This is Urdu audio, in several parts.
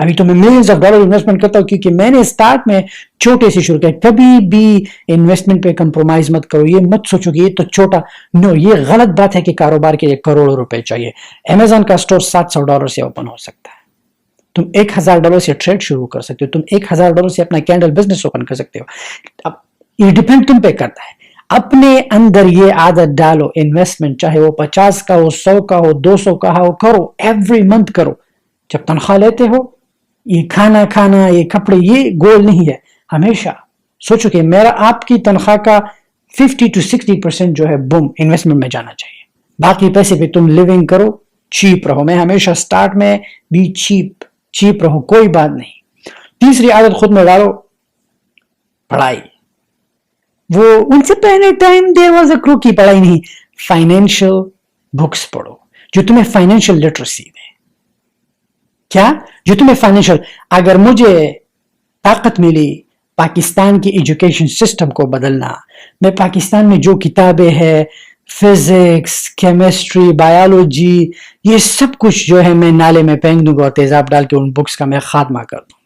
ابھی تو میں ملینز آف ڈالر انویسٹمنٹ کرتا ہوں کیونکہ میں نے اسٹارٹ میں چھوٹے سے شروع کیا. کبھی بھی انویسٹمنٹ پہ کمپرومائز مت کرو. یہ مت سوچو کہ یہ تو چھوٹا، نو، یہ غلط بات ہے کہ کاروبار کے لیے کروڑوں روپے چاہیے. امیزون کا اسٹور $700 سے اوپن ہو سکتا ہے. تم $1000 سے ٹریڈ شروع کر سکتے ہو. تم $1000 سے اپنا کینڈل بزنس اوپن کر سکتے ہو. اب یہ ڈیپینڈ تم پہ کرتا ہے. اپنے اندر یہ عادت ڈالو، انویسٹمنٹ چاہے وہ 50 کا ہو، 100 کا ہو، 200 کا ہو، کرو. ایوری منتھ کرو. جب تنخواہ لیتے ہو، یہ کھانا، یہ کپڑے، یہ گول نہیں ہے. ہمیشہ سوچو کہ میرا آپ کی تنخواہ کا 50 to 60% جو ہے بوم انویسٹمنٹ میں جانا چاہیے. باقی پیسے پہ تم لیونگ کرو، چیپ رہو. میں ہمیشہ سٹارٹ میں بھی چیپ رہو، کوئی بات نہیں. تیسری عادت خود میں ڈالو، پڑھائی. وہ ان سے پہلے ٹائم دیر واز اے کرو کی پڑھائی نہیں، فائنینشیل بکس پڑھو جو تمہیں فائنینشیل لٹریسی دے. کیا؟ جو تمہیں فائنینشیل. اگر مجھے طاقت ملی پاکستان کی ایجوکیشن سسٹم کو بدلنا، میں پاکستان میں جو کتابیں ہیں، فزکس، کیمسٹری، بایولوجی، یہ سب کچھ جو ہے میں نالے میں پھینک دوں گا اور تیزاب ڈال کے ان بکس کا میں خاتمہ کر دوں گا.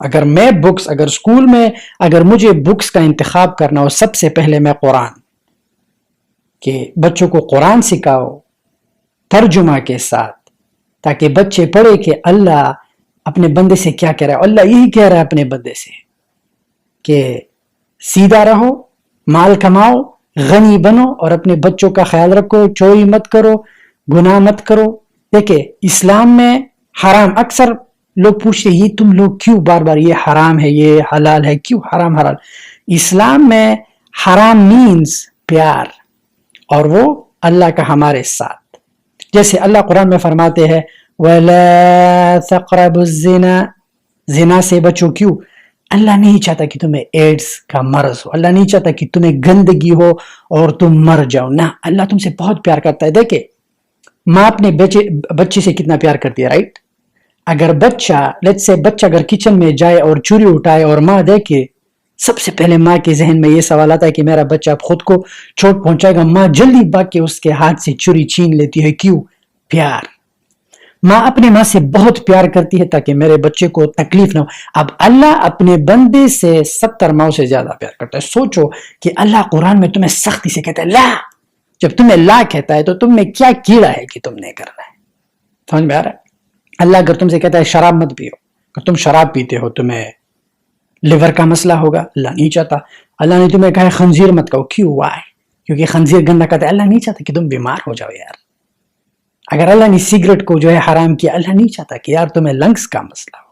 اگر میں بکس، اگر اسکول میں اگر مجھے بکس کا انتخاب کرنا ہو، سب سے پہلے میں قرآن، کہ بچوں کو قرآن سکھاؤ ترجمہ کے ساتھ، تاکہ بچے پڑھے کہ اللہ اپنے بندے سے کیا کہہ رہا ہے. اللہ یہی کہہ رہا ہے اپنے بندے سے کہ سیدھا رہو، مال کماؤ، غنی بنو اور اپنے بچوں کا خیال رکھو، چوری مت کرو، گناہ مت کرو. دیکھیں اسلام میں حرام، اکثر لوگ پوچھتے یہ تم لوگ کیوں بار بار یہ حرام ہے یہ حلال ہے، کیوں حرام حلال؟ اسلام میں حرام مینز پیار، اور وہ اللہ کا ہمارے ساتھ. جیسے اللہ قرآن میں فرماتے ہیں وَلَا تَقْرَبُوا الزِّنَا، زنا سے بچو. کیوں؟ اللہ نہیں چاہتا کہ تمہیں ایڈز کا مرض ہو، اللہ نہیں چاہتا کہ تمہیں گندگی ہو اور تم مر جاؤ. نہ، اللہ تم سے بہت پیار کرتا ہے. دیکھیں ماں اپنے بچے سے کتنا پیار کرتی ہے، رائٹ؟ اگر بچہ اگر کچن میں جائے اور چوری اٹھائے اور ماں دیکھے، سب سے پہلے ماں کے ذہن میں یہ سوال آتا ہے کہ میرا بچہ اب خود کو چوٹ پہنچائے گا. ماں جلدی بھاگ کے اس کے ہاتھ سے چوری چھین لیتی ہے. کیوں؟ پیار. ماں اپنے ماں سے بہت پیار کرتی ہے تاکہ میرے بچے کو تکلیف نہ ہو. اب اللہ اپنے بندے سے 70 ماؤں سے زیادہ پیار کرتا ہے. سوچو کہ اللہ قرآن میں تمہیں سختی سے کہتا ہے لا. جب تمہیں لا کہتا ہے تو تم میں کیا کیڑا ہے کہ تم نے کرنا ہے؟ سمجھ میں آ رہا ہے؟ اللہ اگر تم سے کہتا ہے شراب مت پیو، اگر تم شراب پیتے ہو تمہیں لیور کا مسئلہ ہوگا، اللہ نہیں چاہتا. اللہ نے تمہیں کہا ہے خنزیر مت کھاؤ. کیوں؟ وائی؟ کیونکہ خنزیر گندا کہتا ہے. اللہ نہیں چاہتا کہ تم بیمار ہو جاؤ یار. اگر اللہ نے سگریٹ کو جو ہے حرام کیا، اللہ نہیں چاہتا کہ یار تمہیں لنگس کا مسئلہ ہو.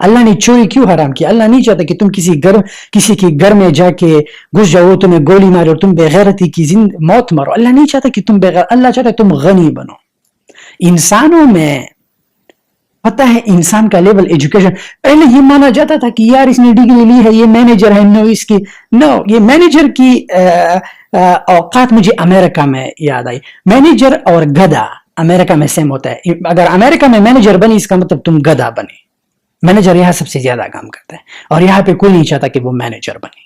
اللہ نے چوری کیوں حرام کیا؟ اللہ نہیں چاہتا کہ تم کسی کے گھر میں جا کے گھس جاؤ، تمہیں گولی مارے اور تم بے غیرتی کی موت مرو. اللہ نہیں چاہتا کہ تم اللہ چاہتا ہے تم غنی بنو. انسانوں میں پتہ ہے انسان کا لیول ایجوکیشن پہلے یہ مانا جاتا تھا کہ یار اس نے ڈگری لی ہے، یہ مینیجر ہے. یہ مینیجر کی اوقات مجھے امریکہ میں یاد آئی. مینیجر اور گدھا امریکہ میں سیم ہوتا ہے. اگر امریکہ میں مینیجر بنی اس کا مطلب تم گدھا بنے. مینیجر یہاں سب سے زیادہ کام کرتا ہے اور یہاں پہ کوئی نہیں چاہتا کہ وہ مینیجر بنے.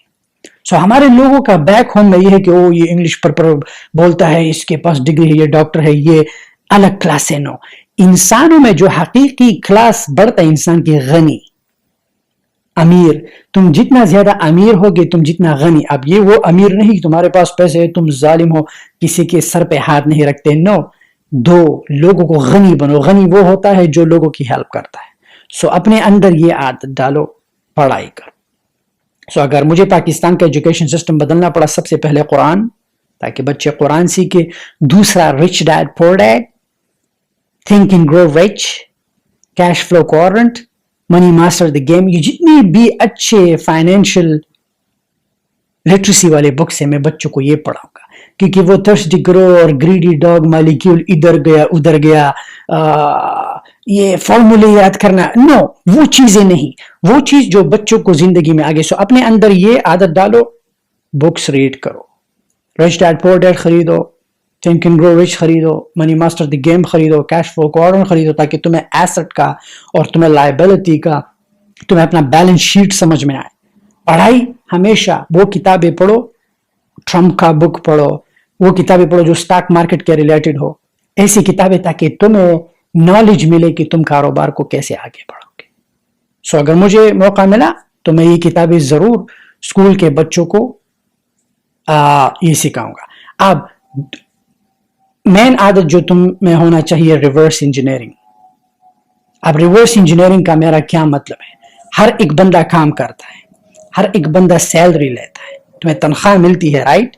سو ہمارے لوگوں کا بیک ہوم میں یہ ہے کہ یہ انگلش پر بولتا ہے، اس کے پاس ڈگری ہے، یہ ڈاکٹر ہے، یہ الگ کلاس ہے. نو، انسانوں میں جو حقیقی کلاس بڑھتا ہے انسان کی غنی، امیر. تم جتنا زیادہ امیر ہوگے تم جتنا غنی. اب یہ وہ امیر نہیں تمہارے پاس پیسے ہے تم ظالم ہو، کسی کے سر پہ ہاتھ نہیں رکھتے. نو، دو لوگوں کو غنی بنو. غنی وہ ہوتا ہے جو لوگوں کی ہیلپ کرتا ہے. سو اپنے اندر یہ عادت ڈالو، پڑھائی کرو. سو اگر مجھے پاکستان کا ایجوکیشن سسٹم بدلنا پڑا، سب سے پہلے قرآن، تاکہ بچے قرآن سیکھے. دوسرا rich dad poor dad, think and grow rich, cash flow quadrant, money master the game. یہ جتنی بھی اچھے فائنینشیل لٹریسی والے بکس ہیں میں بچوں کو یہ پڑھاؤں گا، کیونکہ وہ تھرسٹی گرو اور گریڈی ڈاگ مالیکیول ادھر گیا ادھر گیا، یہ فارمولے یاد کرنا، نو، وہ چیزیں نہیں. وہ چیز جو بچوں کو زندگی میں آگے. سو اپنے اندر یہ عادت ڈالو، بکس ریڈ کرو. رچ ڈیڈ پور ڈیڈ خریدو، تھنک اینڈ گرو رچ خریدو، منی ماسٹر دی گیم خریدو، کیش فلو کوارنٹ خریدو، تاکہ تمہیں ایسٹ کا اور تمہیں لائبلٹی کا، تمہیں اپنا بیلنس شیٹ سمجھ میں آئے. پڑھائی ہمیشہ وہ کتابیں پڑھو، ٹرمپ کا بک پڑھو، وہ کتابیں پڑھو جو سٹاک مارکیٹ کے ریلیٹڈ ہو. ایسی کتابیں تاکہ تمہیں نالج ملے کہ تم کاروبار کو کیسے آگے بڑھو گے. سو اگر مجھے موقع ملا تو میں یہ کتابیں ضرور اسکول کے بچوں کو یہ سکھاؤں گا. اب مین عادت جو تم میں ہونا چاہیے ریورس انجینئرنگ. اب ریورس انجینئرنگ کا میرا کیا مطلب ہے؟ ہر ایک بندہ کام کرتا ہے, ہر ایک بندہ سیلری لیتا ہے, تمہیں تنخواہ ملتی ہے رائٹ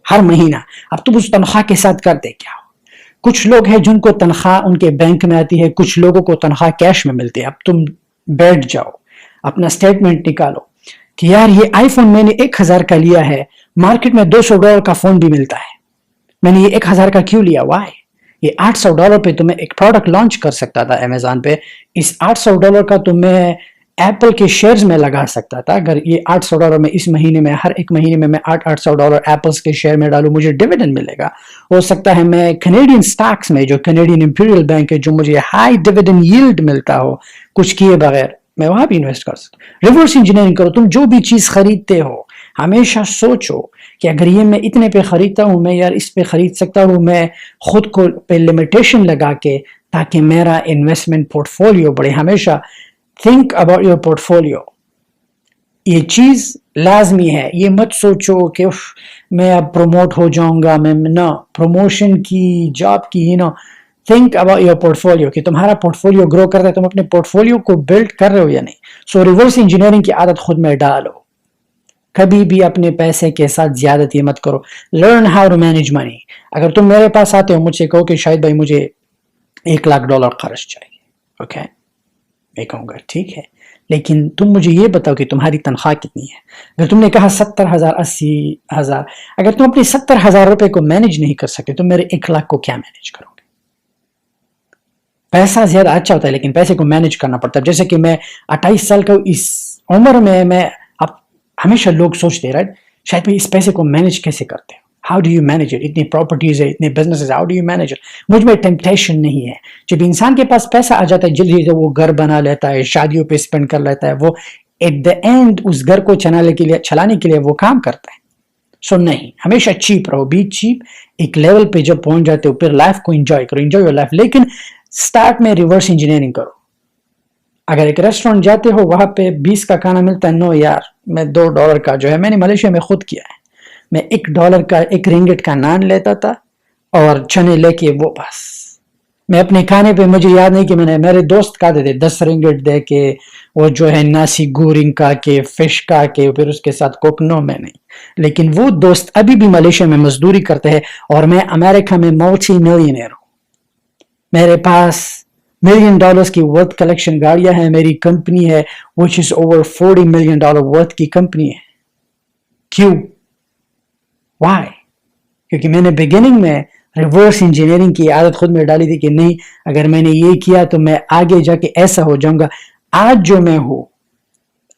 ہر مہینہ. اب تم اس تنخواہ کے ساتھ کرتے کیا ہو؟ کچھ لوگ ہیں جن کو تنخواہ ان کے بینک میں آتی ہے, کچھ لوگوں کو تنخواہ کیش میں ملتی ہے. اب تم بیٹھ جاؤ, اپنا اسٹیٹمنٹ نکالو کہ یار یہ آئی فون میں نے 1000 کا لیا ہے, مارکیٹ میں $200 کا فون بھی ملتا ہے, میں نے یہ 1000 کا کیوں لیا؟ وائی؟ یہ $800 پہ تمہیں ایک پروڈکٹ لانچ کر سکتا تھا امیزون پہ, اس $800 کا تمہیں ایپل کے شیئرز میں لگا سکتا تھا. اگر یہ $800 میں اس مہینے میں ہر ایک مہینے میں $800 ایپلز کے شیئر میں ڈالوں, مجھے ڈیویڈنڈ ملے گا. ہو سکتا ہے میں کینیڈین سٹاکس میں, جو کینیڈین امپیریل بینک ہے, جو مجھے ہائی ڈیویڈنڈ ییلڈ ملتا ہو کچھ کیے بغیر, میں وہاں بھی انویسٹ کر سکتا ہوں. ریورس انجینئرنگ کرو. تم جو بھی چیز خریدتے ہو ہمیشہ سوچو کہ اگر یہ میں اتنے پہ خریدتا ہوں, میں یار اس پہ خرید سکتا ہوں, میں خود کو پہ لمیٹیشن لگا کے تاکہ میرا انویسٹمنٹ پورٹ فولیو بڑھے. ہمیشہ think about your portfolio. یہ چیز لازمی ہے. یہ مت سوچو کہ میں اب پروموٹ ہو جاؤں گا, میں نہ پروموشن کی جاب کی think about your portfolio کہ تمہارا پورٹفولیو گرو کرتا ہے, تم اپنے پورٹفولیو کو بلڈ کر رہے ہو یا نہیں. سو ریورس انجینئرنگ کی عادت خود میں ڈالو. کبھی بھی اپنے پیسے کے ساتھ زیادتی مت کرو. لرن ہاؤ ٹو مینج منی. اگر تم میرے پاس آتے ہو, مجھ سے کہو کہ شاید بھائی مجھے $1,00,000 خرچ چاہیے, اوکے, میں کہوں گا ٹھیک ہے, لیکن تم مجھے یہ بتاؤ کہ تمہاری تنخواہ کتنی ہے. اگر تم نے کہا 70,000 80,000, اگر تم اپنے 70,000 روپے کو مینج نہیں کر سکتے تو میرے 1,00,000 کو کیا مینج کرو گے؟ پیسہ زیادہ اچھا ہوتا ہے لیکن پیسے کو مینج کرنا پڑتا ہے. جیسے کہ میں 28 سال کا, اس عمر میں اب ہمیشہ لوگ سوچتے رائٹ, شاید بھی اس پیسے کو مینج کیسے کرتے ہو, how do you manage it, اتنی پراپرٹیز ہے, اتنے business, how do you manage it. مجھ میں ٹیمپٹیشن نہیں ہے. جب انسان کے پاس پیسہ آ جاتا ہے جلدی سے وہ گھر بنا لیتا ہے, شادیوں پہ اسپینڈ کر لیتا ہے, وہ ایٹ دا اینڈ اس گھر کو چلانے کے لیے وہ کام کرتا ہے. سو نہیں, ہمیشہ چیپ رہو, بی چیپ. ایک لیول پہ جب پہنچ جاتے ہو پھر لائف کو انجوائے کرو, انجوائے یور لائف. لیکن سٹارٹ میں ریورس انجینئرنگ کرو. اگر ایک ریسٹورینٹ جاتے ہو وہاں پہ 20 کا کھانا ملتا ہے, نو یار میں $2 کا جو ہے, میں نے ملیشیا میں خود کیا ہے, میں $1 کا 1 رنگٹ کا نان لیتا تھا اور چنے لے کے, وہ بس میں اپنے کھانے پہ, مجھے یاد نہیں کہ میرے دوست کھاتے تھے 10 رنگٹ دے کے, وہ جو ہے ناسی گورنگ کا کے, فش کا کے, پھر اس کے ساتھ کوک. نو میں نہیں. لیکن وہ دوست ابھی بھی ملیشیا میں مزدوری کرتے ہیں اور میں امریکہ میں ملٹی ملینئر ہوں. میرے پاس $1 ملین کی ورتھ کلیکشن گاڑیاں ہیں, میری کمپنی ہے which is over $40 million worth کی کمپنی ہے. کیوں؟ وائی؟ کیونکہ میں نے بگننگ میں ریورس انجینئرنگ کی عادت خود میں ڈالی تھی کہ نہیں, اگر میں نے یہ کیا تو میں آگے جا کے ایسا ہو جاؤں گا. آج جو میں ہوں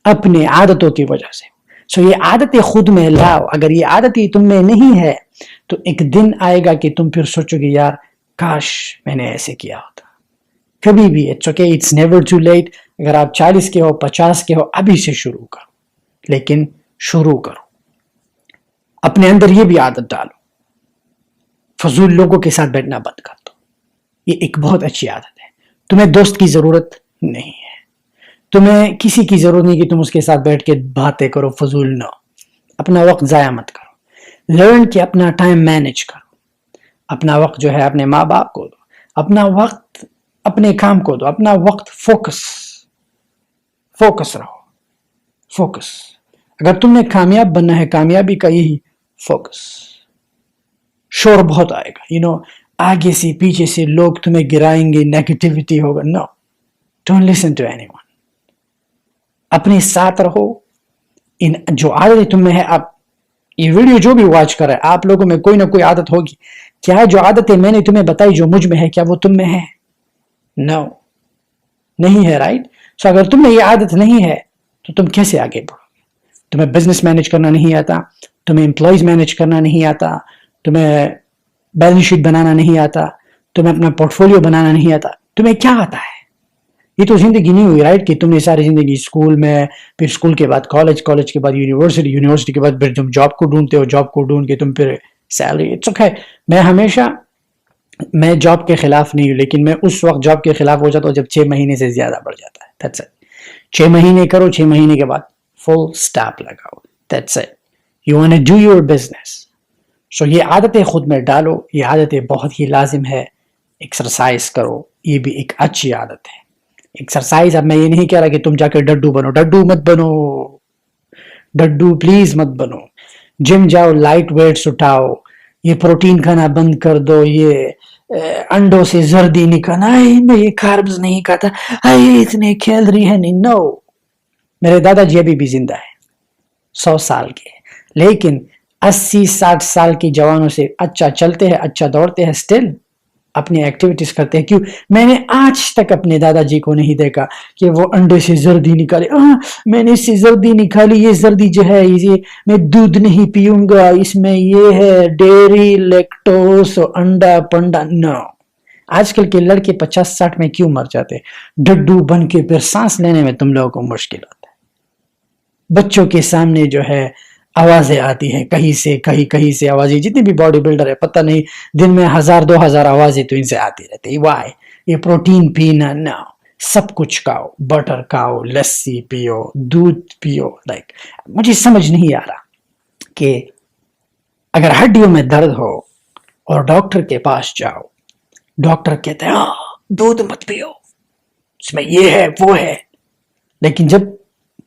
اپنے عادتوں کی وجہ سے. سو یہ عادتیں خود میں لاؤ. اگر یہ عادتیں تم میں نہیں ہے تو ایک دن آئے گا کہ تم پھر سوچو گے یار کاش میں نے ایسے کیا ہوتا. کبھی بھی it's okay, it's never too late. اگر آپ 40 کے ہو, 50 کے ہو, ابھی سے شروع کرو, لیکن شروع کرو. اپنے اندر یہ بھی عادت ڈالو, فضول لوگوں کے ساتھ بیٹھنا بند کر دو. یہ ایک بہت اچھی عادت ہے. تمہیں دوست کی ضرورت نہیں ہے, تمہیں کسی کی ضرورت نہیں کہ تم اس کے ساتھ بیٹھ کے باتیں کرو فضول. نو, اپنا وقت ضائع مت کرو. لرن کہ اپنا ٹائم مینج کرو. اپنا وقت جو ہے اپنے ماں باپ کو دو, اپنا وقت اپنے کام کو دو, اپنا وقت فوکس رہو. فوکس. اگر تم نے کامیاب بننا ہے, کامیابی کا یہی فوکس. شور بہت آئے گا, آگے سے پیچھے سے لوگ تمہیں گرائیں گے, نیگیٹیوٹی ہوگا. No, don't listen to anyone. اپنے ساتھ رہو. ان جو عادتیں تم میں ہے, آپ یہ ویڈیو جو بھی واچ کر رہے ہیں, آپ لوگوں میں کوئی نہ کوئی عادت ہوگی. کیا جو عادتیں میں نے تمہیں بتائی جو مجھ میں ہے, کیا وہ تم میں ہے؟ نو, نہیں ہے, رائٹ. سو اگر تم میں یہ عادت نہیں ہے تو تم کیسے آگے بڑھو گے؟ تمہیں بزنس مینج کرنا نہیں آتا, تمہیں امپلائیز مینج کرنا نہیں آتا, تمہیں بیلنس شیٹ بنانا نہیں آتا, تمہیں اپنا پورٹ فولیو بنانا نہیں آتا, تمہیں کیا آتا ہے؟ یہ تو زندگی نہیں ہوئی, رائٹ, کہ تم نے ساری زندگی اسکول میں, پھر اسکول کے بعد کالج, کالج کے بعد یونیورسٹی, یونیورسٹی کے بعد پھر تم جاب کو ڈھونڈتے ہو, جاب کو ڈھونڈ کے تم پھر سیلری. It's okay. میں ہمیشہ میں جاب کے خلاف نہیں ہوں، لیکن میں اس وقت جاب کے خلاف ہو جاتا ہوں جب 6 مہینے سے زیادہ بڑھ جاتا ہے. That's it. 6 مہینے کرو، 6 مہینے کے بعد فل سٹاپ لگاؤ. That's it. You want to do your business. So یہ عادتیں خود میں ڈالو، یہ عادتیں بہت ہی لازم ہے. ایکسرسائز کرو، یہ بھی ایک اچھی عادت ہے. ایکسرسائز، اب میں یہ نہیں کہہ رہا کہ تم جا کے ڈڈو بنو، ڈڈو مت بنو، ڈڈو پلیز مت بنو. جم جاؤ، لائٹ ویٹس اٹھاؤ، یہ پروٹین کھانا بند کر دو، یہ انڈوں سے زردی نہیں کھانا، میں یہ کاربز نہیں کھاتا، اتنے کیلری ہے نہیں. نو. میرے دادا جی ابھی بھی زندہ ہے، 100 سال کے، لیکن 80-60 سال کی جوانوں سے اچھا چلتے ہیں، اچھا دوڑتے ہیں، سٹل اپنی ایکٹیویٹیز کرتے ہیں. کیوں؟ میں نے آج تک اپنے دادا جی کو نہیں دیکھا کہ وہ انڈے سے زردی نکالے، میں نے اس سے زردی نکالی، یہ زردی جو ہے یہ میں دودھ نہیں پیوں گا، اس میں یہ ہے ڈیری، لیکٹوز، انڈا پنڈا. نو. آج کل کے لڑکے 50-60 میں کیوں مر جاتے؟ ڈڈو بن کے پھر سانس لینے میں تم لوگوں کو مشکل ہوتا ہے. بچوں کے سامنے جو ہے آوازیں آتی ہیں، کہیں سے آوازیں، جتنے بھی باڈی بلڈر ہے پتہ نہیں دن میں 1000-2000 آوازیں تو ان سے آتی رہتی. وائی؟ یہ پروٹین پینا نہ، سب کچھ کھاؤ، بٹر کھاؤ، لسی پیو، دودھ پیو. لائک مجھے سمجھ نہیں آ رہا کہ اگر ہڈیوں میں درد ہو اور ڈاکٹر کے پاس جاؤ، ڈاکٹر کہتے ہیں دودھ مت پیو، اس میں یہ ہے وہ ہے، لیکن جب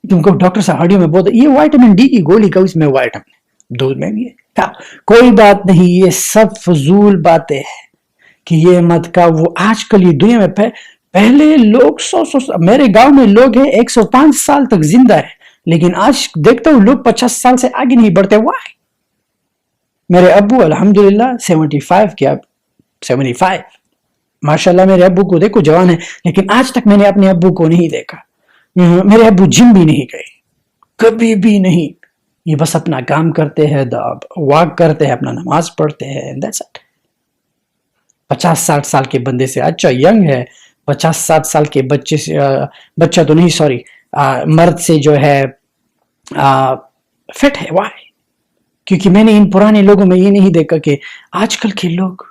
تم کو ڈاکٹر صاحب ہڈیوں میں بہت یہ وائٹامن ڈی کی گولی کا، اس میں وائٹامن دودھ میں بھی ہے. کوئی بات نہیں، یہ سب فضول باتیں ہیں کہ یہ مت کا وہ. آج کل یہ دنیا میں پہلے لوگ 100 میرے گاؤں میں لوگ ہیں 105 سال تک زندہ ہے، لیکن آج دیکھتا ہوں لوگ 50 سال سے آگے نہیں بڑھتے. وائی؟ میرے ابو الحمدللہ 75 کے، اب 75 ماشاءاللہ. میرے ابو کو دیکھو جوان ہے، لیکن آج تک میں نے اپنے ابو کو نہیں دیکھا. میرے ابو جم بھی نہیں گئے، کبھی بھی نہیں. یہ بس اپنا کام کرتے ہیں، واک کرتے ہیں، اپنا نماز پڑھتے ہیں. 50-60 سال کے بندے سے اچھا ینگ ہے 50-60 سال کے بچے سے، بچہ تو نہیں سوری، مرد سے جو ہے فٹ ہے. وائی؟ کیونکہ میں نے ان پرانے لوگوں میں یہ نہیں دیکھا کہ آج کل کے لوگ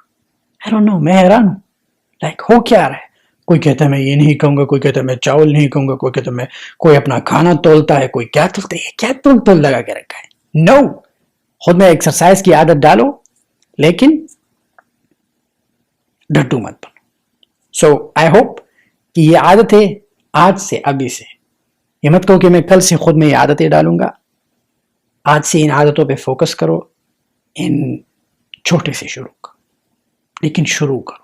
I don't know، میں حیران ہوں لائک ہو کیا رہا ہے. کوئی کہتا ہے میں یہ نہیں کہوں گا، کوئی کہتا ہے میں چاول نہیں کہوں گا، کوئی کہتا ہے میں، کوئی اپنا کھانا تولتا ہے، کوئی کیا تولتا ہے، کیا تول لگا کے رکھا ہے. نو. خود میں ایکسرسائز کی عادت ڈالو، لیکن ڈٹو مت بنو. سو آئی ہوپ کہ یہ عادتیں آج سے، ابھی سے، یہ مت کہو کہ میں کل سے خود میں یہ عادتیں ڈالوں گا. آج سے ان عادتوں پہ فوکس کرو، ان چھوٹے سے شروع کرو، لیکن شروع کرو.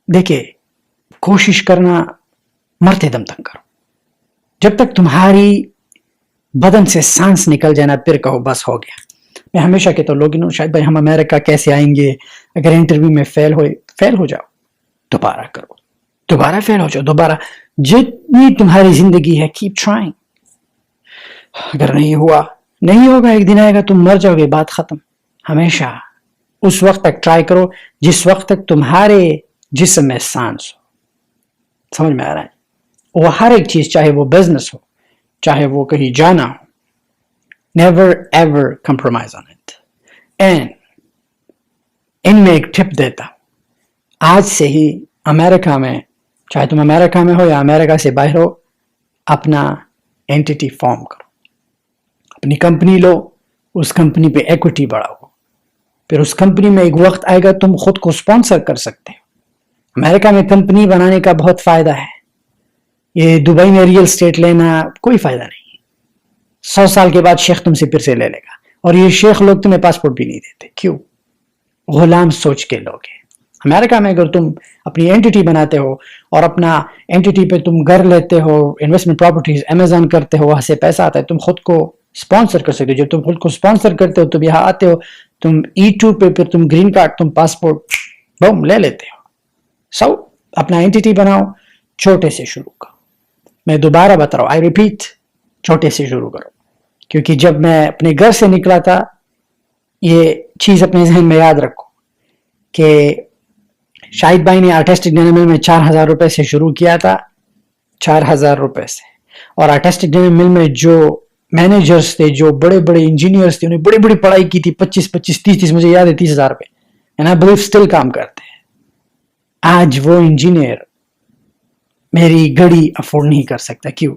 دیکھیں، کوشش کرنا مرتے دم تک کرو. جب تک تمہاری بدن سے سانس نکل جائے نا، پھر کہو بس ہو گیا. میں ہمیشہ کہتا ہوں لوگ شاید بھائی ہم امریکہ کیسے آئیں گے، اگر انٹرویو میں فیل ہو جاؤ، دوبارہ کرو، دوبارہ فیل ہو جاؤ، دوبارہ. جتنی تمہاری زندگی ہے کیپ ٹرائنگ. اگر نہیں ہوگا، ایک دن آئے گا تم مر جاؤ گے، بات ختم. ہمیشہ اس وقت تک ٹرائی کرو جس وقت تک تمہارے جسم میں سانس ہو. سمجھ میں آ رہا ہے؟ وہ ہر ایک چیز، چاہے وہ بزنس ہو، چاہے وہ کہیں جانا ہو، never ever compromise on it. and ان میں ایک ٹپ دیتا ہوں، آج سے ہی امریکہ میں، چاہے تم امریکہ میں ہو یا امریکہ سے باہر ہو، اپنا اینٹیٹی فارم کرو، اپنی کمپنی لو، اس کمپنی پہ ایکوٹی بڑھاؤ. پھر اس کمپنی میں ایک وقت آئے گا تم خود کو سپانسر کر سکتے ہو. امریکہ میں کمپنی بنانے کا بہت فائدہ ہے. یہ دبئی میں ریئل اسٹیٹ لینا کوئی فائدہ نہیں. 100 سال کے بعد شیخ تم سے پھر سے لے لے گا، اور یہ شیخ لوگ تمہیں پاسپورٹ بھی نہیں دیتے. کیوں؟ غلام سوچ کے لوگ ہیں. امریکہ میں اگر تم اپنی اینٹیٹی بناتے ہو اور اپنا اینٹیٹی پہ تم گھر لیتے ہو، انویسٹمنٹ پراپرٹیز، امیزون کرتے ہو، وہاں سے پیسہ آتا ہے، تم خود کو سپانسر کر سکتے ہو. جب تم خود کو سپانسر کرتے ہو، تم یہاں آتے ہو، تم E2 پہ، پھر تم گرین کارڈ، تم پاسپورٹ بوم لے لیتے ہو. سو اپنا اینٹیٹی بناؤ، چھوٹے سے شروع کرو. میں دوبارہ بتا رہا ہوں، آئی ریپیٹ، چھوٹے سے شروع کرو. کیونکہ جب میں اپنے گھر سے نکلا تھا، یہ چیز اپنے ذہن میں یاد رکھو کہ شاہد بھائی نے آرٹسٹک ڈینر مل میں 4000 روپے سے شروع کیا تھا، 4000 روپے سے. اور آرٹسٹک ڈینر مل میں جو مینیجرز تھے، جو بڑے بڑے انجینئرز تھے، انہیں بڑی بڑی پڑھائی کی تھی، 25 30 مجھے یاد ہے 30,000 روپے. اینڈ آئی بلیو اسٹل کام کرتے ہیں. آج وہ انجینئر میری گھڑی افورڈ نہیں کر سکتا. کیوں؟